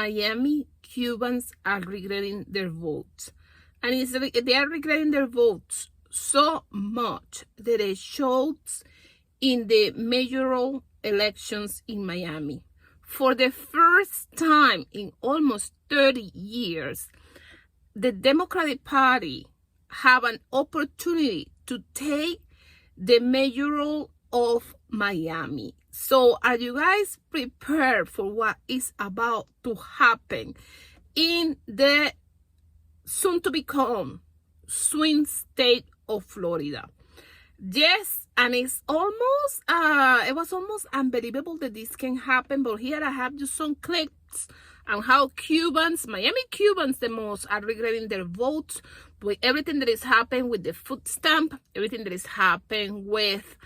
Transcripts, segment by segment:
Miami Cubans are regretting their votes. And they are regretting their votes so much that it shows in the mayoral elections in Miami. For the first time in almost 30 years, the Democratic Party have an opportunity to take the mayoral of Miami. So are you guys prepared for what is about to happen in the soon to become swing state of Florida? Yes, and it's almost it was almost unbelievable that this can happen, but here I have just some clips on how Miami Cubans the most, are regretting their votes with everything that is happening with the food stamp, everything that is happening with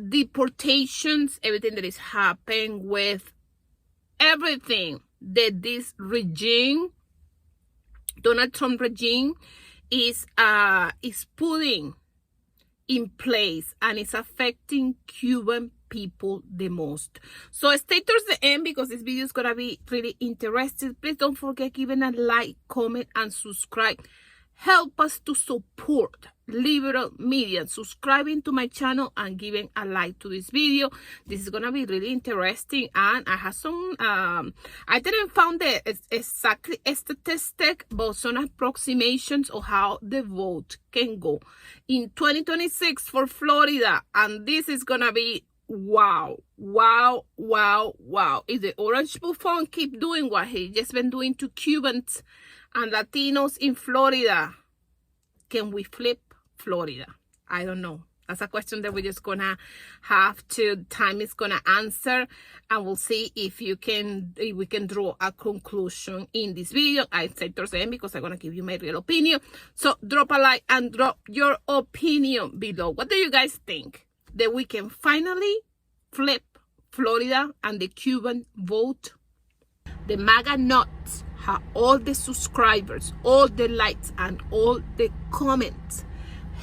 deportations, everything that is happening with everything that this regime, Donald Trump regime, is putting in place, and it's affecting Cuban people the most. So stay towards the end because this video is gonna be really interesting. Please don't forget giving a like, comment, and subscribe. Help us to support liberal media, subscribing to my channel and giving a like to this video. This is gonna be really interesting, and I have some I didn't found the exactly statistic, but some approximations of how the vote can go in 2026 for Florida, and this is gonna be wow. If the orange buffon keep doing what he just been doing to Cubans and Latinos in Florida, can we flip Florida? I don't know. That's a question that we're just gonna have to, time is gonna answer, and we'll see if we can draw a conclusion in this video. I said towards the end because I'm gonna give you my real opinion. So drop a like and drop your opinion below. What do you guys think? That we can finally flip Florida and the Cuban vote? The MAGA nuts have all the subscribers, all the likes, and all the comments.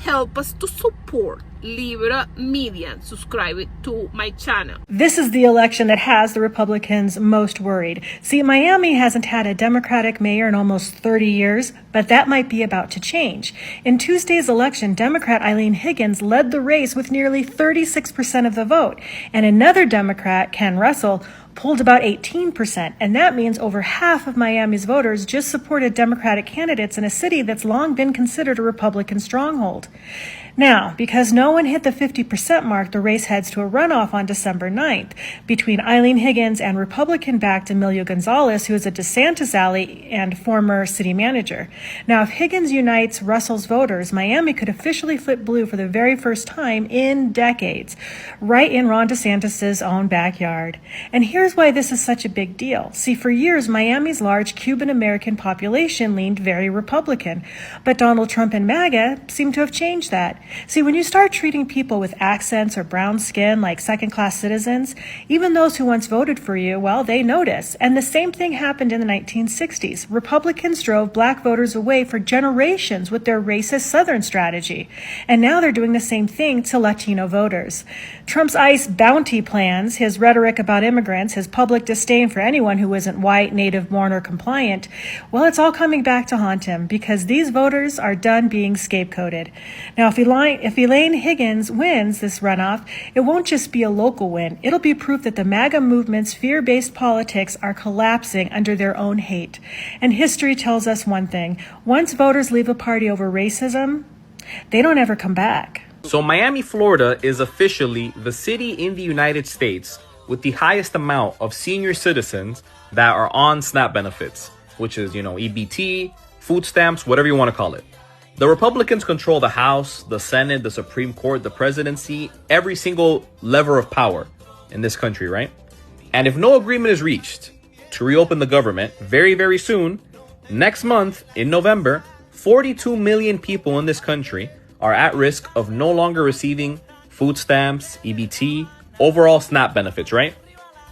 Help us to support liberal media and subscribe to my channel. This is the election that has the Republicans most worried. See, Miami hasn't had a Democratic mayor in almost 30 years, but that might be about to change. In Tuesday's election, Democrat Eileen Higgins led the race with nearly 36% of the vote, and another Democrat, Ken Russell, pulled about 18%, and that means over half of Miami's voters just supported Democratic candidates in a city that's long been considered a Republican stronghold. Now, because no one hit the 50% mark, the race heads to a runoff on December 9th between Eileen Higgins and Republican-backed Emilio Gonzalez, who is a DeSantis ally and former city manager. Now, if Higgins unites Russell's voters, Miami could officially flip blue for the very first time in decades, right in Ron DeSantis' own backyard. And here's why this is such a big deal. See, for years, Miami's large Cuban-American population leaned very Republican, but Donald Trump and MAGA seem to have changed that. See, when you start treating people with accents or brown skin like second-class citizens, even those who once voted for you, well, they notice. And the same thing happened in the 1960s. Republicans drove black voters away for generations with their racist Southern strategy. And now they're doing the same thing to Latino voters. Trump's ICE bounty plans, his rhetoric about immigrants, his public disdain for anyone who isn't white, native-born, or compliant, well, it's all coming back to haunt him because these voters are done being scapegoated. Now, if Elaine Higgins wins this runoff, it won't just be a local win. It'll be proof that the MAGA movement's fear-based politics are collapsing under their own hate. And history tells us one thing. Once voters leave a party over racism, they don't ever come back. So Miami, Florida is officially the city in the United States with the highest amount of senior citizens that are on SNAP benefits, which is, EBT, food stamps, whatever you want to call it. The Republicans control the House, the Senate, the Supreme Court, the presidency, every single lever of power in this country, right? And if no agreement is reached to reopen the government very, very soon, next month in November, 42 million people in this country are at risk of no longer receiving food stamps, EBT, overall SNAP benefits, right?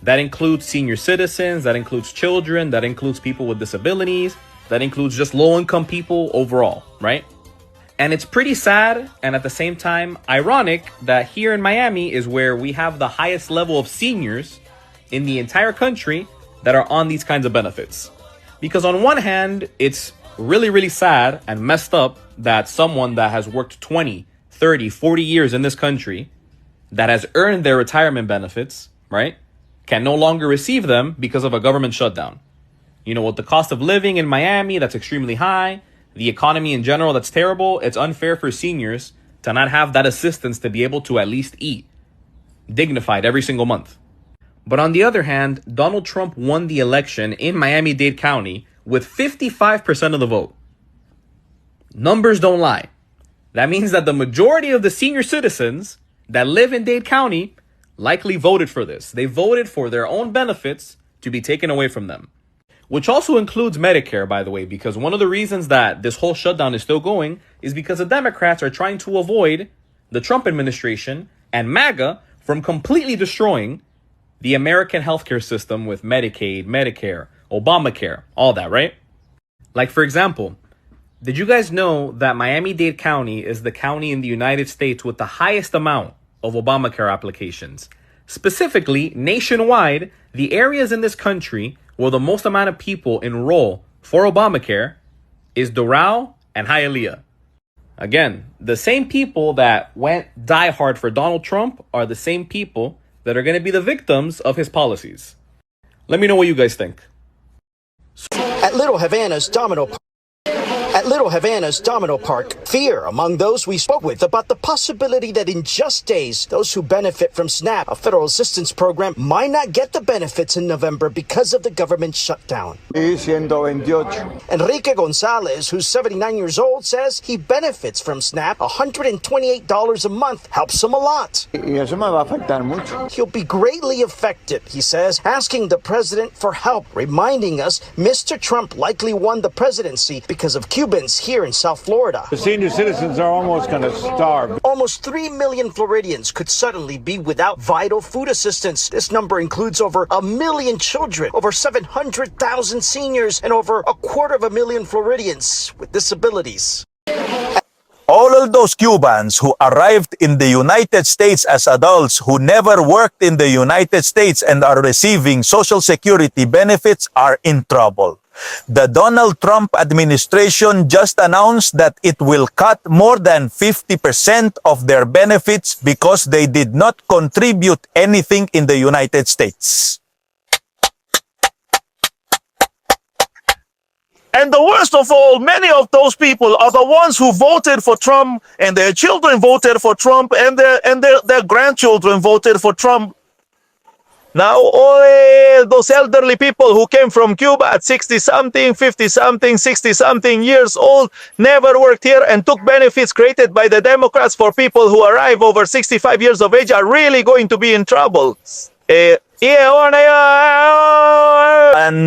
That includes senior citizens, that includes children, that includes people with disabilities, that includes just low-income people overall, right? And it's pretty sad and at the same time ironic that here in Miami is where we have the highest level of seniors in the entire country that are on these kinds of benefits. Because on one hand, it's really, really sad and messed up that someone that has worked 20, 30, 40 years in this country, that has earned their retirement benefits, right, can no longer receive them because of a government shutdown. You know, with the cost of living in Miami that's extremely high, the economy in general that's terrible, it's unfair for seniors to not have that assistance to be able to at least eat dignified every single month. But on the other hand, Donald Trump won the election in Miami-Dade County with 55% of the vote. Numbers don't lie. That means that the majority of the senior citizens that live in Dade County likely voted for this. They voted for their own benefits to be taken away from them. Which also includes Medicare, by the way, because one of the reasons that this whole shutdown is still going is because the Democrats are trying to avoid the Trump administration and MAGA from completely destroying the American healthcare system with Medicaid, Medicare, Obamacare, all that, right? Like, for example, did you guys know that Miami-Dade County is the county in the United States with the highest amount of Obamacare applications? Specifically, nationwide, the areas in this country where the most amount of people enroll for Obamacare is Doral and Hialeah. Again, the same people that went diehard for Donald Trump are the same people that are going to be the victims of his policies. Let me know what you guys think. At Little Havana's Domino Park, fear among those we spoke with about the possibility that in just days, those who benefit from SNAP, a federal assistance program, might not get the benefits in November because of the government shutdown. Enrique Gonzalez, who's 79 years old, says he benefits from SNAP. $128 a month helps him a lot. He'll be greatly affected, he says, asking the president for help, reminding us Mr. Trump likely won the presidency because of Cubans here in South Florida. The senior citizens are almost going to starve. Almost 3 million Floridians could suddenly be without vital food assistance. This number includes over 1 million children, over 700,000 seniors, and over 250,000 Floridians with disabilities. All of those Cubans who arrived in the United States as adults who never worked in the United States and are receiving Social Security benefits are in trouble. The Donald Trump administration just announced that it will cut more than 50% of their benefits because they did not contribute anything in the United States. And the worst of all, many of those people are the ones who voted for Trump, and their children voted for Trump, and their grandchildren voted for Trump. Now, all those elderly people who came from Cuba at 60-something, 50-something, 60-something years old, never worked here and took benefits created by the Democrats for people who arrive over 65 years of age are really going to be in trouble. And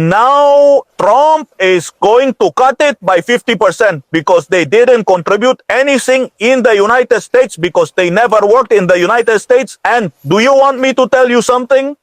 now Trump is going to cut it by 50% because they didn't contribute anything in the United States because they never worked in the United States. And do you want me to tell you something?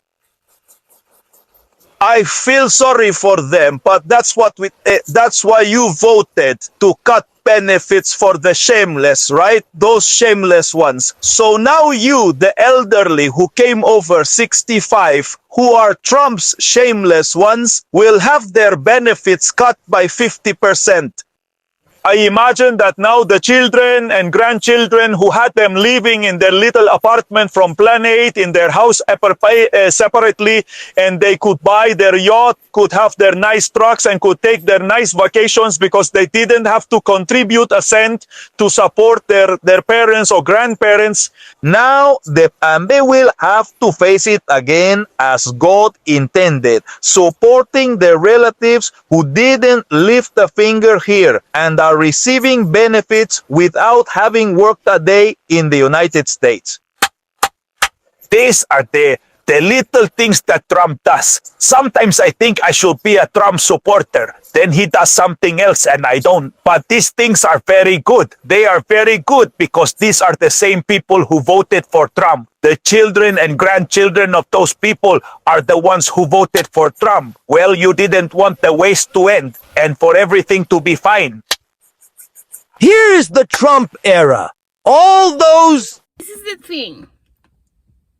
I feel sorry for them, but that's why you voted to cut benefits for the shameless, right? Those shameless ones. So now you, the elderly who came over 65, who are Trump's shameless ones, will have their benefits cut by 50%. I imagine that now the children and grandchildren who had them living in their little apartment from Plan 8 in their house separately, and they could buy their yacht, could have their nice trucks, and could take their nice vacations because they didn't have to contribute a cent to support their parents or grandparents. Now they will have to face it again as God intended, supporting their relatives who didn't lift a finger here and are receiving benefits without having worked a day in the United States. These are the little things that Trump does. Sometimes I think I should be a Trump supporter. Then he does something else and I don't. But these things are very good. They are very good because these are the same people who voted for Trump. The children and grandchildren of those people are the ones who voted for Trump. Well, you didn't want the waste to end and for everything to be fine. Here is the Trump era. All those... This is the thing.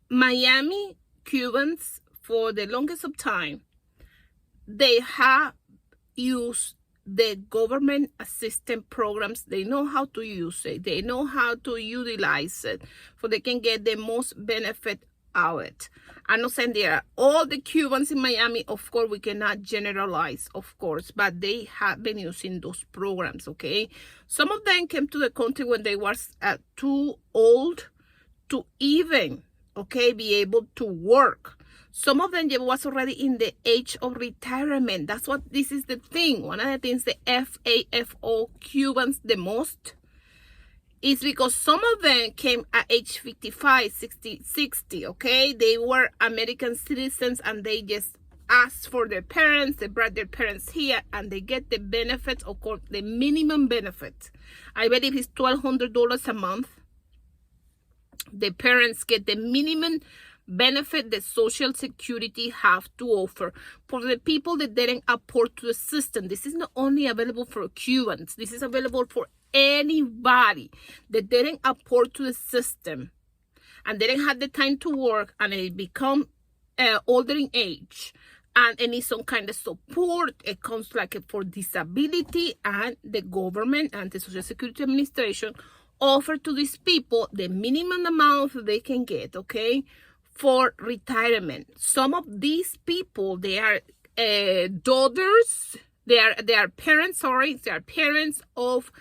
Miami Cubans, for the longest of time, they have use the government assistance programs. They know how to use it. They know how to utilize it so they can get the most benefit out of it. I'm not saying there are all the Cubans in Miami. Of course, we cannot generalize, of course, but they have been using those programs, okay? Some of them came to the country when they were too old to even, okay, be able to work. Some of them was already in the age of retirement. That's what, this is the thing. One of the things the FAFO Cubans the most is because some of them came at age 55, 60, okay? They were American citizens and they just asked for their parents. They brought their parents here and they get the benefits, of course, the minimum benefit. I believe it's $1,200 a month. The parents get the minimum benefit that Social Security have to offer for the people that didn't afford to the system. This is not only available for Cubans. This is available for anybody that didn't afford to the system and didn't have the time to work and they become older in age and they need some kind of support. It comes like for disability, and the government and the Social Security Administration offer to these people the minimum amount they can get, okay, for retirement. Some of these people, they are daughters, they are parents, sorry, they are parents of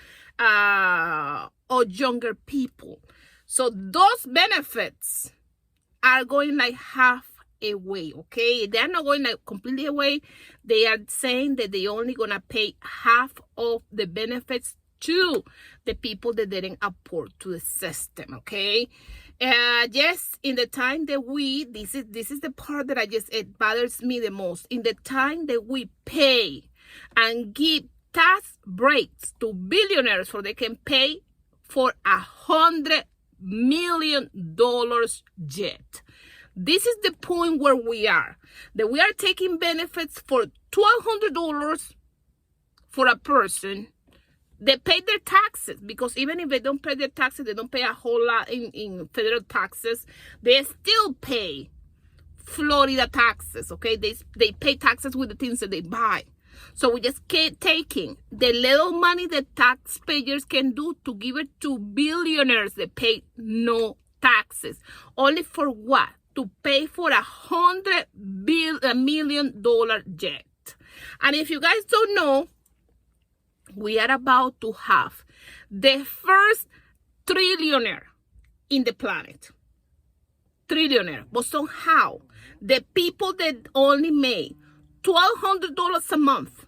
younger people. So those benefits are going like half away, okay? They're not going like completely away. They are saying that they only gonna pay half of the benefits to the people that didn't afford to the system, okay? Yes, in the time that this is the part that it bothers me the most. In the time that we pay and give tax breaks to billionaires so they can pay for $100 million jet. This is the point where we are. That we are taking benefits for $1,200 for a person. They pay their taxes, because even if they don't pay their taxes, they don't pay a whole lot in federal taxes. They still pay Florida taxes, okay? They pay taxes with the things that they buy. So we just keep taking the little money that taxpayers can do to give it to billionaires that pay no taxes. Only for what? To pay for $100 million jet. And if you guys don't know, we are about to have the first trillionaire in the planet. Trillionaire. But somehow, the people that only make $1,200 a month,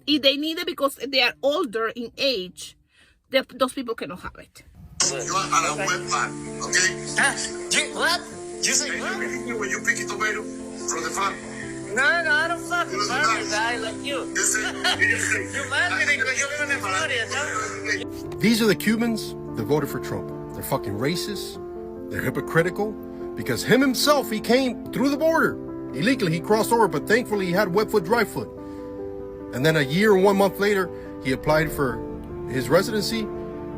if they need it because they are older in age, those people cannot have it. You are on a wet farm, okay? What? You say what? When you pick a tomato from the farm. No, I don't fucking farm a guy like you. You're marketing because you live in Florida, no? These are the Cubans that voted for Trump. They're fucking racist. They're hypocritical. Because him himself, he came through the border. Illegally, he crossed over, but thankfully he had wet foot, dry foot. And then a year and 1 month later, he applied for his residency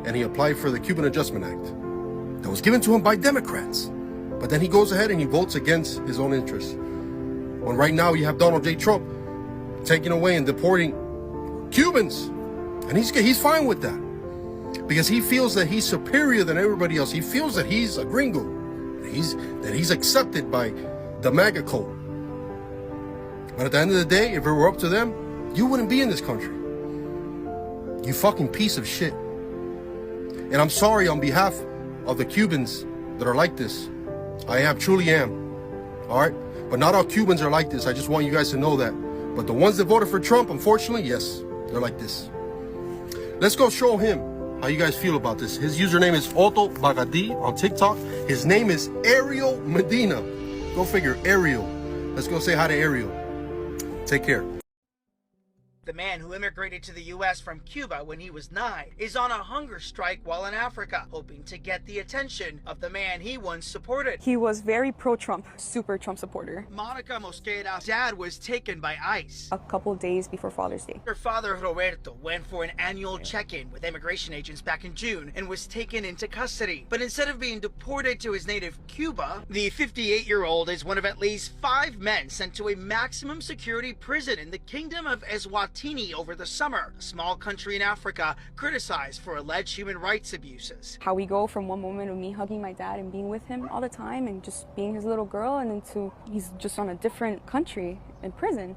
and he applied for the Cuban Adjustment Act that was given to him by Democrats. But then he goes ahead and he votes against his own interests. When right now you have Donald J. Trump taking away and deporting Cubans. And he's fine with that. Because he feels that he's superior than everybody else. He feels that he's a gringo. That he's accepted by the MAGA cult. But at the end of the day, if it were up to them, you wouldn't be in this country. You fucking piece of shit. And I'm sorry on behalf of the Cubans that are like this. I truly am. All right? But not all Cubans are like this. I just want you guys to know that. But the ones that voted for Trump, unfortunately, yes, they're like this. Let's go show him how you guys feel about this. His username is Otto Bagadi on TikTok. His name is Ariel Medina. Go figure, Ariel. Let's go say hi to Ariel. Take care. The man who immigrated to the U.S. from Cuba when he was 9 is on a hunger strike while in Africa, hoping to get the attention of the man he once supported. He was very pro-Trump, super Trump supporter. Monica Mosqueda's dad was taken by ICE a couple days before Father's Day. Her father, Roberto, went for an annual check-in with immigration agents back in June and was taken into custody. But instead of being deported to his native Cuba, the 58-year-old is one of at least 5 men sent to a maximum security prison in the Kingdom of Eswatini Eswatini over the summer, a small country in Africa criticized for alleged human rights abuses. How we go from one moment of me hugging my dad and being with him all the time and just being his little girl, and then to he's just on a different country in prison.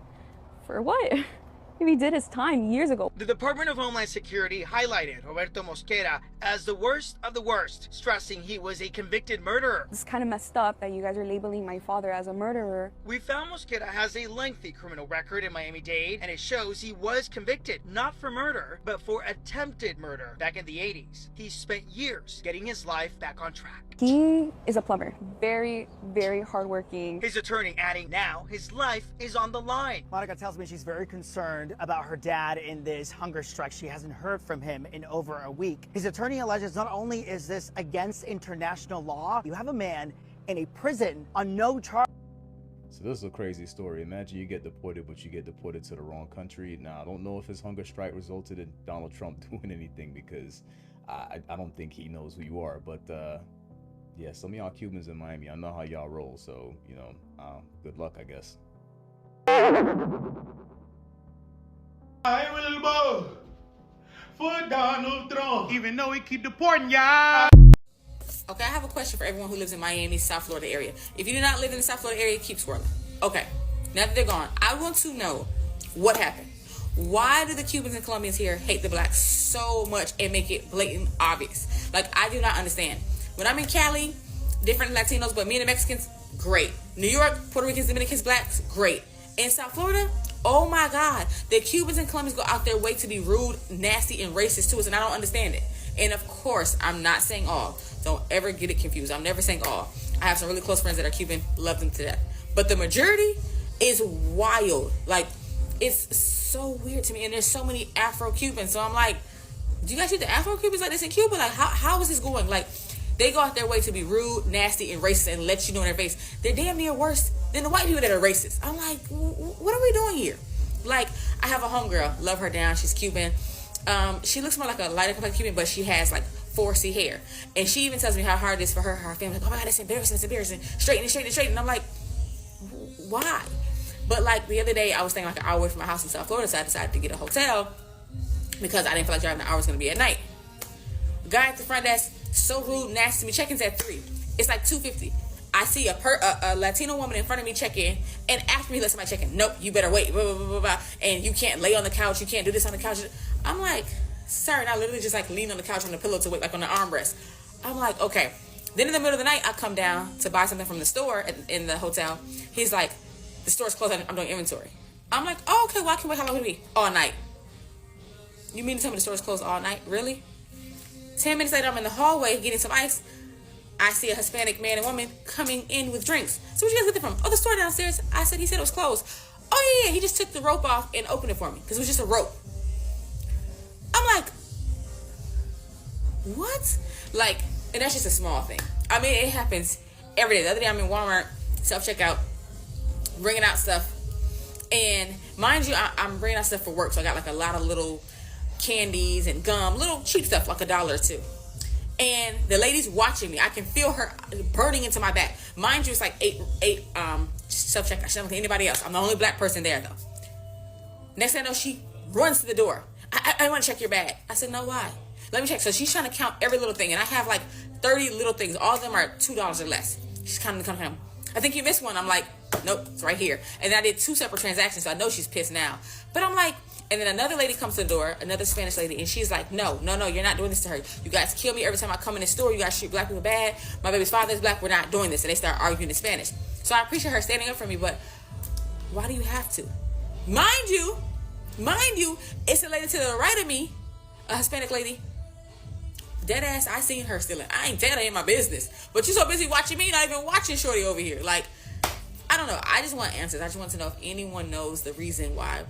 For what? He did his time years ago. The Department of Homeland Security highlighted Roberto Mosquera as the worst of the worst, stressing he was a convicted murderer. It's kind of messed up that you guys are labeling my father as a murderer. We found Mosquera has a lengthy criminal record in Miami-Dade, and it shows he was convicted, not for murder, but for attempted murder back in the 80s. He spent years getting his life back on track. He is a plumber. Very, very hardworking. His attorney adding now his life is on the line. Monica tells me she's very concerned about her dad in this hunger strike. She hasn't heard from him in over a week. His attorney alleges not only is this against international law, you have a man in a prison on no charge. So this is a crazy story. Imagine you get deported, but you get deported to the wrong country. Now, I don't know if his hunger strike resulted in Donald Trump doing anything, because I don't think he knows who you are. But yeah, some of y'all Cubans in Miami, I know how y'all roll. So, you know, good luck, I guess. I will vote for Donald Trump, even though he keep deporting y'all. Okay, I have a question for everyone who lives in Miami, South Florida area. If you do not live in the South Florida area, keep swirling. Okay, now that they're gone, I want to know what happened. Why do the Cubans and Colombians here hate the blacks so much and make it blatant obvious? Like, I do not understand. When I'm in Cali, different Latinos, but me and the Mexicans, great. New York, Puerto Ricans, Dominicans, blacks, great. In South Florida, oh my God, the Cubans and Colombians go out their way to be rude, nasty, and racist to us, and I don't understand it. And of course, I'm not saying all. Don't ever get it confused. I'm never saying all. I have some really close friends that are Cuban, love them to death. But the majority is wild. Like, it's so weird to me. And there's so many Afro-Cubans. So I'm like, do you guys treat the Afro-Cubans like this in Cuba? Like, how is this going? Like, they go out their way to be rude, nasty, and racist and let you know in their face. They're damn near worse than the white people that are racist. I'm like, what are we doing here? Like, I have a homegirl, love her down. She's Cuban. She looks more like a lighter complexion Cuban, but she has like 4C hair. And she even tells me how hard it is for her family. Like, oh my God, it's embarrassing. Straighten it. And I'm like, why? But like the other day, I was staying like an hour away from my house in South Florida, so I decided to get a hotel because I didn't feel like driving an hour was going to be at night. The guy at the front desk, so rude, nasty to me. Check-in's at 3. It's like $2.50. I see a Latino woman in front of me check in, and after me, let somebody check in. Nope, you better wait. Blah, blah, blah, blah, blah. And you can't lay on the couch. You can't do this on the couch. I'm like, sir, and I literally just like lean on the couch on the pillow to wait, like on the armrest. I'm like, okay. Then in the middle of the night, I come down to buy something from the store in the hotel. He's like, the store's closed. I'm doing inventory. I'm like, oh, okay. Well, I can wait. How long would it be? All night. You mean to tell me the store's closed all night? Really? 10 minutes later, I'm in the hallway getting some ice. I see a Hispanic man and woman coming in with drinks. So where'd you guys get it from? Oh, the store downstairs. I said, he said it was closed. Oh, yeah. He just took the rope off and opened it for me because it was just a rope. I'm like, what? Like, and that's just a small thing. I mean, it happens every day. The other day, I'm in Walmart, self-checkout, bringing out stuff. And mind you, I'm bringing out stuff for work. So I got like a lot of little candies and gum, little cheap stuff, like $1 or $2. And the lady's watching me. I can feel her burning into my back. Mind you, it's like eight self-checkout. She doesn't think anybody else. I'm the only black person there, though. Next thing I know, she runs to the door. I want to check your bag. I said, no, why? Let me check. So she's trying to count every little thing. And I have like 30 little things. All of them are $2 or less. She's counting. I think you missed one. I'm like, nope, it's right here. And I did 2 separate transactions, so I know she's pissed now. But I'm like, and then another lady comes to the door, another Spanish lady, and she's like, no, you're not doing this to her. You guys kill me every time I come in the store. You guys treat black people bad. My baby's father is black. We're not doing this. And they start arguing in Spanish. So I appreciate her standing up for me, but why do you have to? Mind you, it's a lady to the right of me, a Hispanic lady. Dead ass, I seen her stealing. I ain't telling in my business. But you're so busy watching me, not even watching Shorty over here. Like, I don't know. I just want answers. I just want to know if anyone knows the reason why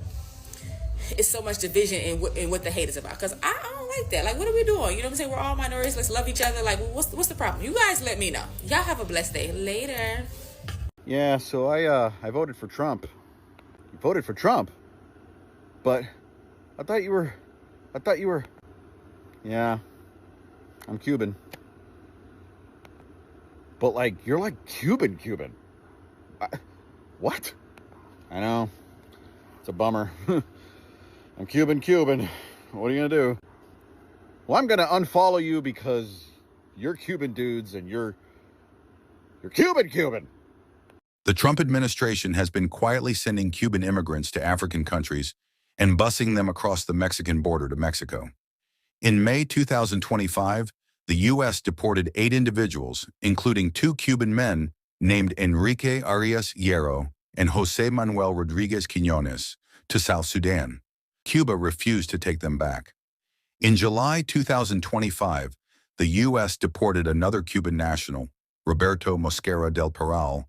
it's so much division in what the hate is about. Because I don't like that. Like, what are we doing? You know what I'm saying? We're all minorities. Let's love each other. Like, what's the problem? You guys let me know. Y'all have a blessed day. Later. Yeah, so I voted for Trump. You voted for Trump? But I thought you were... Yeah, I'm Cuban. But, like, you're like Cuban. What? I know. It's a bummer. I'm Cuban. What are you gonna do? Well, I'm gonna unfollow you because you're Cuban dudes and you're Cuban. The Trump administration has been quietly sending Cuban immigrants to African countries and busing them across the Mexican border to Mexico. In May 2025, the U.S. deported 8 individuals, including 2 Cuban men named Enrique Arias Hierro and Jose Manuel Rodriguez Quiñones, to South Sudan. Cuba refused to take them back. In July 2025, the U.S. deported another Cuban national, Roberto Mosquera del Peral,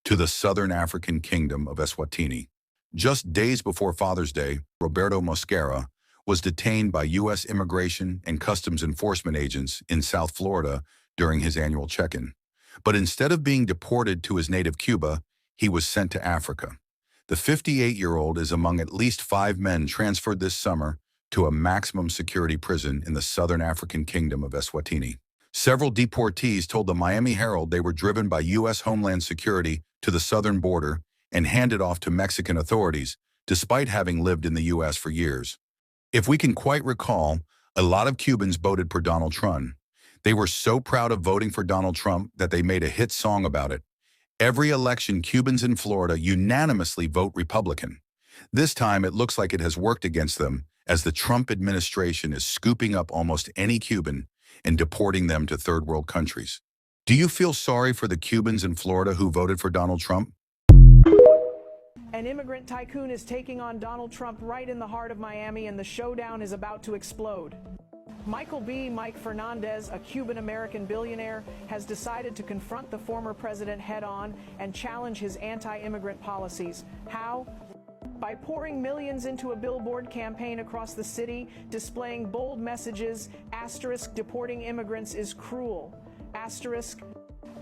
to the southern African kingdom of Eswatini. Just days before Father's Day, Roberto Mosquera was detained by U.S. Immigration and Customs Enforcement agents in South Florida during his annual check-in. But instead of being deported to his native Cuba, he was sent to Africa. The 58-year-old is among at least 5 men transferred this summer to a maximum security prison in the southern African kingdom of Eswatini. Several deportees told the Miami Herald they were driven by U.S. Homeland Security to the southern border and handed off to Mexican authorities, despite having lived in the U.S. for years. If we can quite recall, a lot of Cubans voted for Donald Trump. They were so proud of voting for Donald Trump that they made a hit song about it. Every election, Cubans in Florida unanimously vote Republican. This time, it looks like it has worked against them, as the Trump administration is scooping up almost any Cuban and deporting them to third world countries. Do you feel sorry for the Cubans in Florida who voted for Donald Trump? An immigrant tycoon is taking on Donald Trump right in the heart of Miami, and the showdown is about to explode. Mike Fernandez, a Cuban-American billionaire, has decided to confront the former president head-on and challenge his anti-immigrant policies. How? By pouring millions into a billboard campaign across the city, displaying bold messages, deporting immigrants is cruel,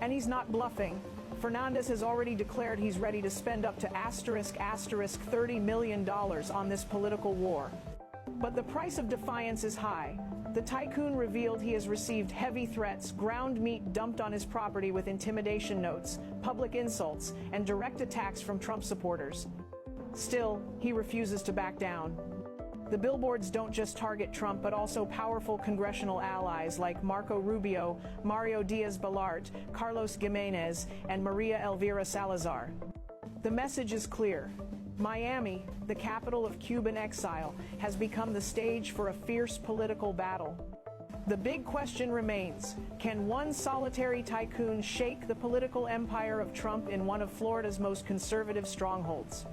and he's not bluffing. Fernandez has already declared he's ready to spend up to $30 million on this political war. But the price of defiance is high. The tycoon revealed he has received heavy threats, ground meat dumped on his property with intimidation notes, public insults, and direct attacks from Trump supporters. Still, he refuses to back down. The billboards don't just target Trump, but also powerful congressional allies like Marco Rubio, Mario Diaz-Balart, Carlos Gimenez, and Maria Elvira Salazar. The message is clear. Miami, the capital of Cuban exile, has become the stage for a fierce political battle. The big question remains, can one solitary tycoon shake the political empire of Trump in one of Florida's most conservative strongholds?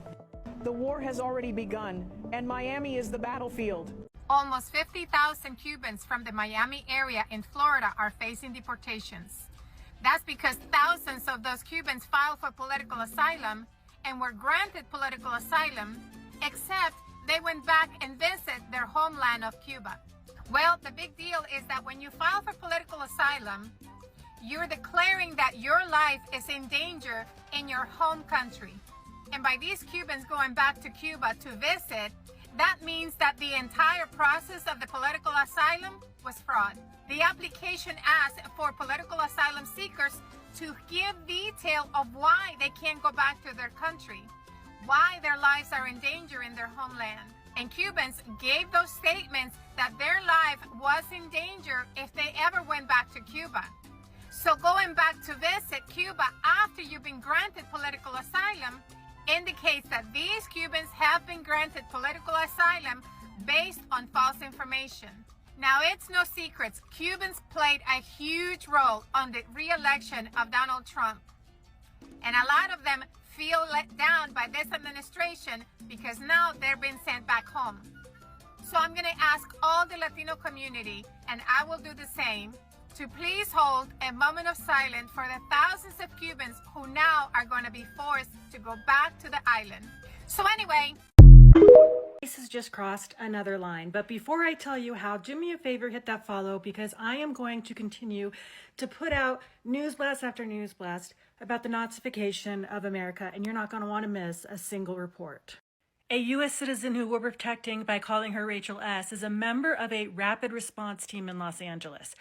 The war has already begun, and Miami is the battlefield. Almost 50,000 Cubans from the Miami area in Florida are facing deportations. That's because thousands of those Cubans filed for political asylum and were granted political asylum, except they went back and visited their homeland of Cuba. Well, the big deal is that when you file for political asylum, you're declaring that your life is in danger in your home country. And by these Cubans going back to Cuba to visit, that means that the entire process of the political asylum was fraud. The application asked for political asylum seekers to give detail of why they can't go back to their country, why their lives are in danger in their homeland. And Cubans gave those statements that their life was in danger if they ever went back to Cuba. So going back to visit Cuba after you've been granted political asylum indicates that these Cubans have been granted political asylum based on false information. Now, it's no secret, Cubans played a huge role on the re-election of Donald Trump. And a lot of them feel let down by this administration because now they're being sent back home. So I'm going to ask all the Latino community, and I will do the same, to please hold a moment of silence for the thousands of Cubans who now are going to be forced to go back to the island. So anyway, This has just crossed another line. But before I tell you how, do me a favor, hit that follow, because I am going to continue to put out news blast after news blast about the Nazification of America, and you're not going to want to miss a single report. A U.S. citizen who we're protecting by calling her Rachel S. is a member of a rapid response team in Los Angeles.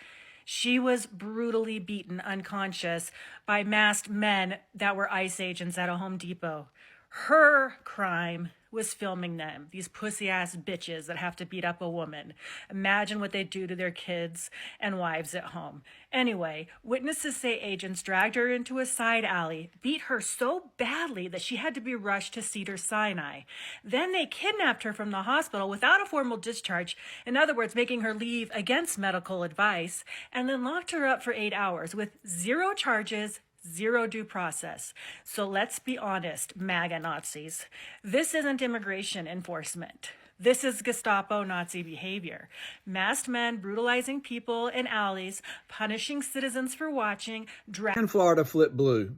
She was brutally beaten unconscious by masked men that were ICE agents at a Home Depot. Her crime was filming them, these pussy-ass bitches that have to beat up a woman. Imagine what they do to their kids and wives at home. Anyway, witnesses say agents dragged her into a side alley, beat her so badly that she had to be rushed to Cedars-Sinai. Then they kidnapped her from the hospital without a formal discharge, in other words, making her leave against medical advice, and then locked her up for 8 hours with 0 charges, 0 due process. So let's be honest, MAGA Nazis. This isn't immigration enforcement. This is Gestapo Nazi behavior. Masked men brutalizing people in alleys, punishing citizens for watching. Can Florida flip blue?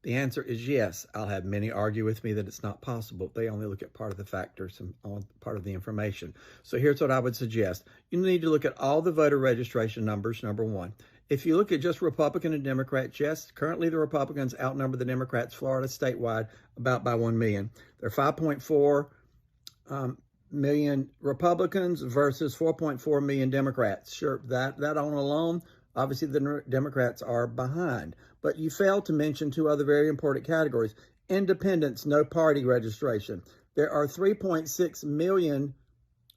The answer is yes. I'll have many argue with me that it's not possible. They only look at part of the factors and part of the information. So here's what I would suggest. You need to look at all the voter registration numbers, number one. If you look at just Republican and Democrat, yes, currently the Republicans outnumber the Democrats, Florida statewide, about by 1 million. There are 5.4 million Republicans versus 4.4 million Democrats. Sure, that on alone, obviously the Democrats are behind. But you failed to mention 2 other very important categories. Independents, no party registration. There are 3.6 million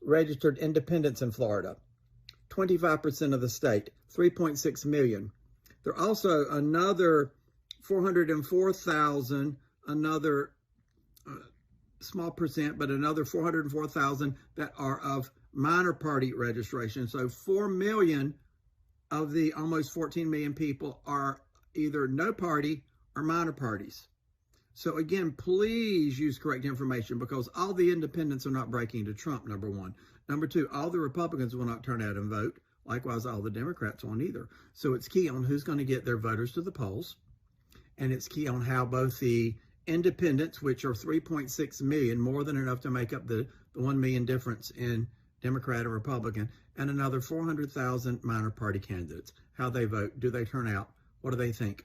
registered independents in Florida. 25% of the state, 3.6 million. There are also another 404,000, another small percent, but another 404,000 that are of minor party registration. So 4 million of the almost 14 million people are either no party or minor parties. So again, please use correct information because all the independents are not breaking to Trump, number one. Number two, all the Republicans will not turn out and vote. Likewise, all the Democrats won't either. So it's key on who's going to get their voters to the polls. And it's key on how both the independents, which are 3.6 million, more than enough to make up the 1 million difference in Democrat and Republican, and another 400,000 minor party candidates, how they vote, do they turn out, what do they think?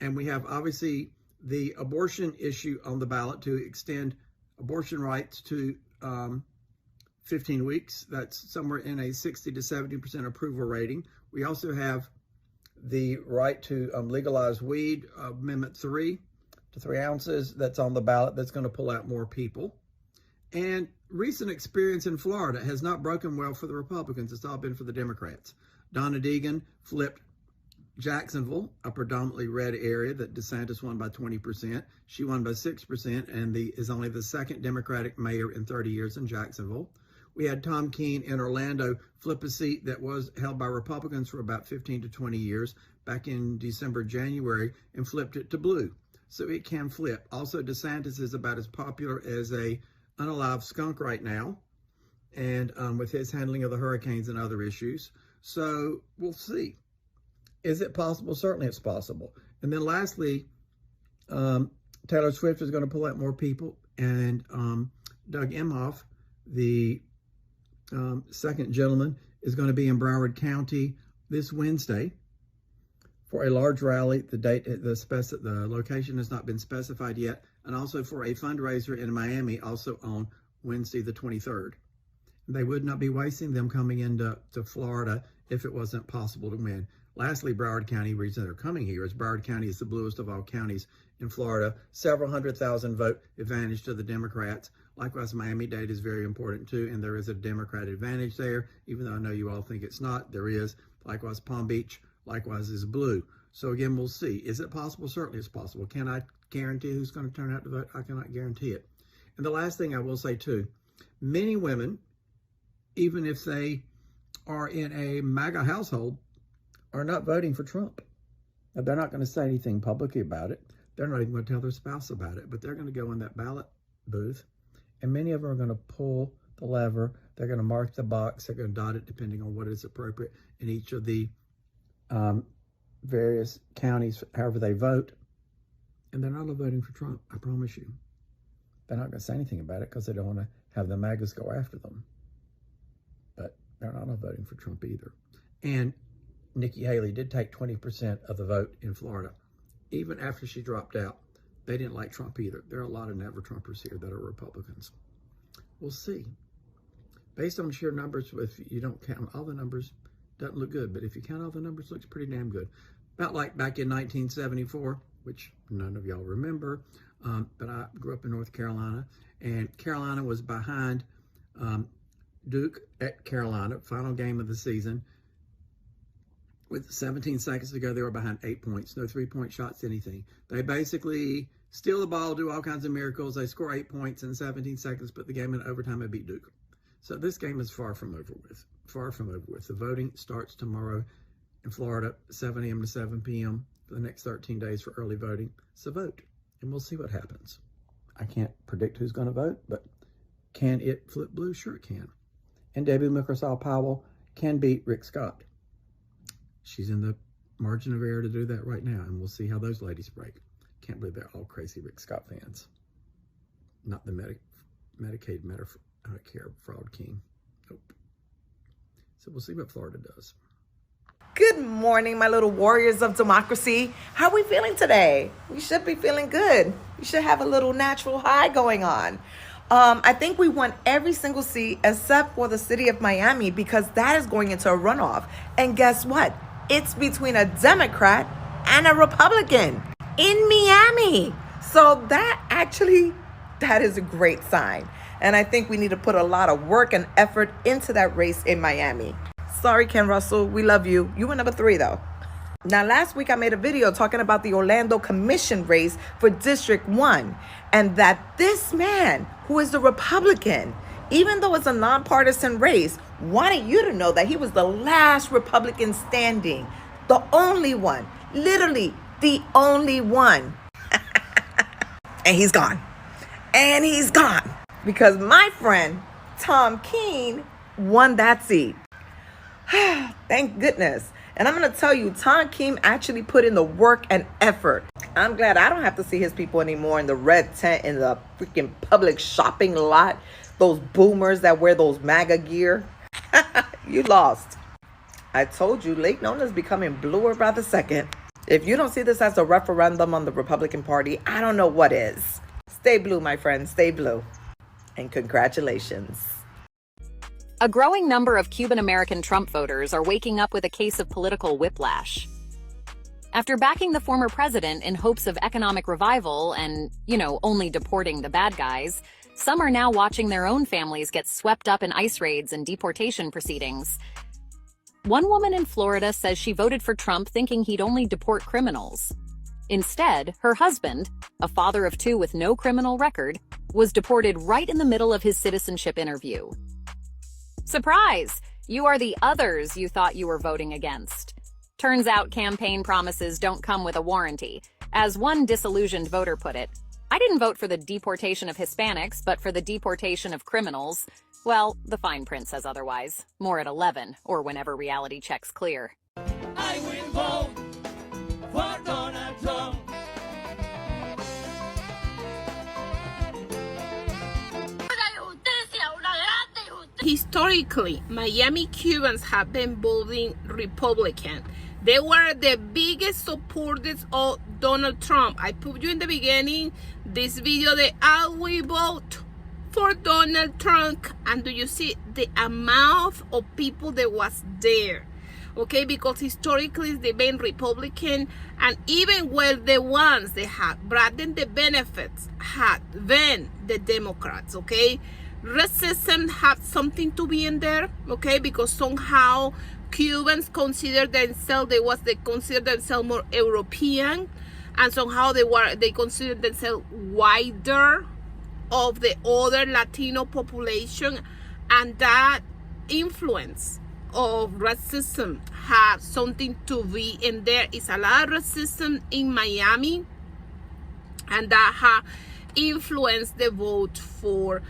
And we have obviously the abortion issue on the ballot to extend abortion rights to 15 weeks. That's somewhere in a 60 to 70% approval rating. We also have the right to legalize weed, Amendment 3 to 3 ounces. That's on the ballot. That's going to pull out more people. And recent experience in Florida has not broken well for the Republicans. It's all been for the Democrats. Donna Deegan flipped Jacksonville, a predominantly red area that DeSantis won by 20%. She won by 6% and is only the second Democratic mayor in 30 years in Jacksonville. We had Tom Keene in Orlando flip a seat that was held by Republicans for about 15 to 20 years back in December, January, and flipped it to blue. So it can flip. Also, DeSantis is about as popular as a unalive skunk right now, and with his handling of the hurricanes and other issues. So we'll see. Is it possible? Certainly it's possible. And then lastly, Taylor Swift is going to pull out more people, and Doug Emhoff, the second gentleman, is going to be in Broward County this Wednesday for a large rally. The date, the location has not been specified yet, and also for a fundraiser in Miami, also on Wednesday the 23rd. They would not be wasting them coming into Florida if it wasn't possible to win. Lastly, Broward County, reason they're coming here is Broward County is the bluest of all counties in Florida. Several 100,000 vote advantage to the Democrats. Likewise, Miami-Dade is very important too, and there is a Democrat advantage there, even though I know you all think it's not. There is. Likewise, Palm Beach, likewise, is blue. So again, we'll see. Is it possible? Certainly it's possible. Can I guarantee who's going to turn out to vote? I cannot guarantee it. And the last thing I will say too, many women, even if they are in a MAGA household, are not voting for Trump. Now, they're not going to say anything publicly about it. They're not even going to tell their spouse about it, but they're going to go in that ballot booth, and many of them are going to pull the lever. They're going to mark the box. They're going to dot it depending on what is appropriate in each of the various counties, however they vote. And they're not all voting for Trump, I promise you. They're not going to say anything about it because they don't want to have the MAGAs go after them. But they're not all voting for Trump either. And Nikki Haley did take 20% of the vote in Florida. Even after she dropped out, they didn't like Trump either. There are a lot of never-Trumpers here that are Republicans. We'll see. Based on sheer numbers, if you don't count all the numbers, doesn't look good. But if you count all the numbers, looks pretty damn good. About like back in 1974, which none of y'all remember, but I grew up in North Carolina, and Carolina was behind Duke at Carolina, final game of the season. With 17 seconds to go, they were behind 8 points. No three-point shots, anything. They basically steal the ball, do all kinds of miracles. They score 8 points in 17 seconds, put the game in overtime, and beat Duke. So this game is far from over with. Far from over with. The voting starts tomorrow in Florida, 7 a.m. to 7 p.m. for the next 13 days for early voting. So vote, and we'll see what happens. I can't predict who's going to vote, but can it flip blue? Sure it can. And Debbie McChrystal-Powell can beat Rick Scott. She's in the margin of error to do that right now, and we'll see how those ladies break. Can't believe they're all crazy Rick Scott fans. Not the Medicaid Medicare fraud king. Nope. So we'll see what Florida does. Good morning, my little warriors of democracy. How are we feeling today? We should be feeling good. We should have a little natural high going on. I think we won every single seat except for the city of Miami, because that is going into a runoff. And guess what? It's between a Democrat and a Republican in Miami. So that is a great sign. And I think we need to put a lot of work and effort into that race in Miami. Sorry, Ken Russell, we love you. You were number 3 though. Now, last week I made a video talking about the Orlando Commission race for District 1, and that this man, who is the Republican, even though it's a nonpartisan race, wanted you to know that he was the last Republican standing, the only one, literally the only one. And he's gone. And he's gone. Because my friend, Tom Keene, won that seat. Thank goodness. And I'm going to tell you, Tom Keene actually put in the work and effort. I'm glad I don't have to see his people anymore in the red tent in the freaking public shopping lot. Those boomers that wear those MAGA gear. You lost. I told you, Lake Nona is becoming bluer by the second. If you don't see this as a referendum on the Republican Party, I don't know what is. Stay blue, my friends. Stay blue. And congratulations. A growing number of Cuban-American Trump voters are waking up with a case of political whiplash. After backing the former president in hopes of economic revival and, only deporting the bad guys, some are now watching their own families get swept up in ICE raids and deportation proceedings. One woman in Florida says she voted for Trump thinking he'd only deport criminals. Instead, her husband, a father of 2 with no criminal record, was deported right in the middle of his citizenship interview. Surprise! You are the others you thought you were voting against. Turns out campaign promises don't come with a warranty. As one disillusioned voter put it, I didn't vote for the deportation of Hispanics, but for the deportation of criminals. Well, the fine print says otherwise. More at 11, or whenever reality checks clear. I will vote for Donald Trump. Historically, Miami Cubans have been voting Republican. They were the biggest supporters of Donald Trump. I put you in the beginning this video that I will vote for Donald Trump. And do you see the amount of people that was there? Okay, because historically they've been Republican, and even when the ones that had brought them the benefits had been the Democrats, okay? Racism had something to be in there, okay, because somehow Cubans consider themselves more European, and somehow they consider themselves wider of the other Latino population, and that influence of racism had something to be in there. It's a lot of racism in Miami, and that had influenced the vote for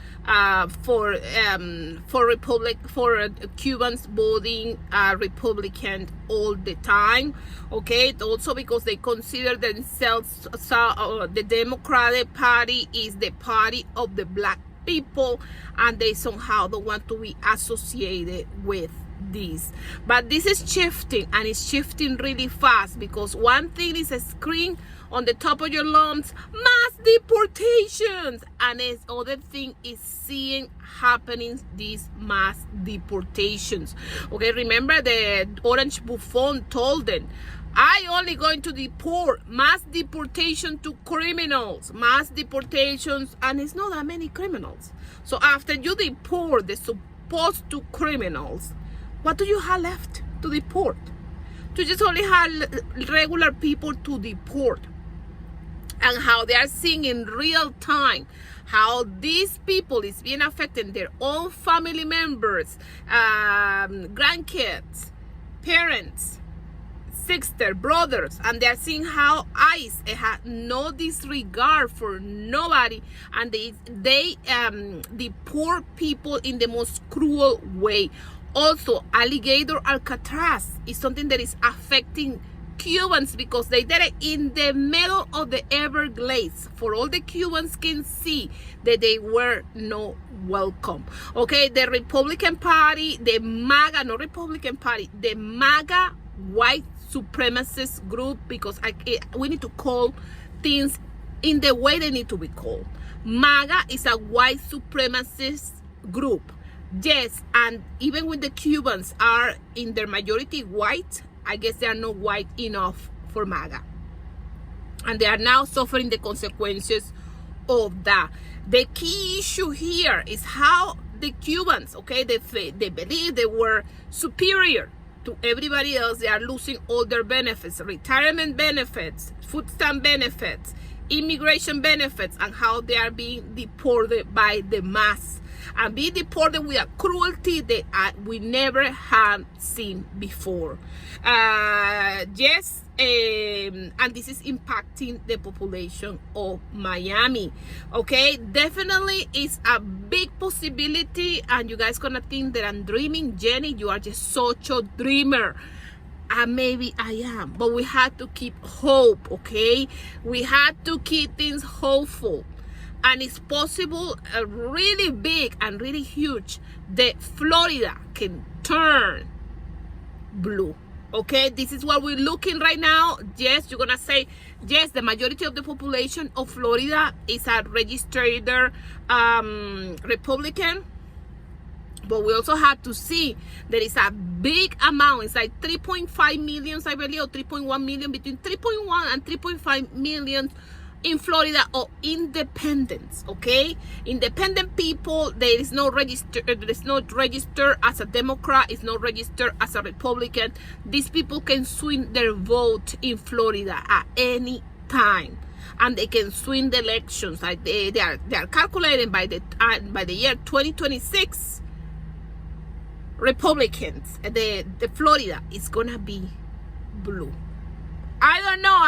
Cubans voting Republican all the time. Okay, also because they consider themselves the Democratic Party is the party of the black people, and they somehow don't want to be associated with this. But this is shifting, and it's shifting really fast, because one thing is a screen on the top of your lungs, mass deportations, and the other thing is seeing happening these mass deportations. Okay, remember the orange buffoon told them, I only going to deport, mass deportation to criminals, mass deportations, and it's not that many criminals. So after you deport the supposed to criminals, what do you have left to deport? You just only have regular people to deport. And how they are seeing in real time how these people is being affected, their own family members, grandkids, parents, sister, brothers, and they're seeing how ICE had no disregard for nobody, and they deport people in the most cruel way. Also, alligator Alcatraz is something that is affecting Cubans, because they did it in the middle of the Everglades, for all the Cubans can see that they were not welcome. Okay, the Republican Party, the MAGA, not Republican Party, the MAGA white supremacist group, because we need to call things in the way they need to be called. MAGA is a white supremacist group. Yes, and even when the Cubans are in their majority white, I guess they are not white enough for MAGA. And they are now suffering the consequences of that. The key issue here is how the Cubans, okay, they believe they were superior to everybody else. They are losing all their benefits, retirement benefits, food stamp benefits, immigration benefits, and how they are being deported by the mass. And be deported with a cruelty that we never have seen before. Yes, and this is impacting the population of Miami. Okay, definitely it's a big possibility, and you guys gonna think that I'm dreaming. Jenny, you are just such a dreamer. Maybe I am, but we had to keep hope. Okay, we had to keep things hopeful. And it's possible, really big and really huge, that Florida can turn blue. Okay, this is what we're looking right now. Yes, you're gonna say, yes, the majority of the population of Florida is a registered Republican. But we also have to see that it's a big amount. It's like 3.5 million, I believe, or 3.1 million, between 3.1 and 3.5 million in Florida, or independents. Okay, independent people. There is no register. It's not registered as a Democrat. It's not registered as a Republican. These people can swing their vote in Florida at any time, and they can swing the elections. Like they are calculating by the year 2026. Republicans, the Florida is gonna be blue. I don't know.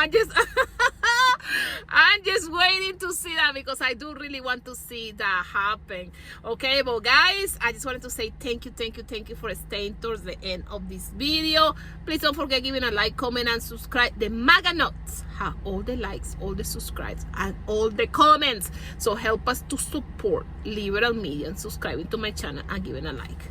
I'm just waiting to see that, because I do really want to see that happen. Okay, but guys, I just wanted to say thank you for staying towards the end of this video. Please don't forget giving a like, comment, and subscribe. The MAGA nuts have all the likes, all the subscribes, and all the comments. So help us to support liberal media and subscribing to my channel and giving a like.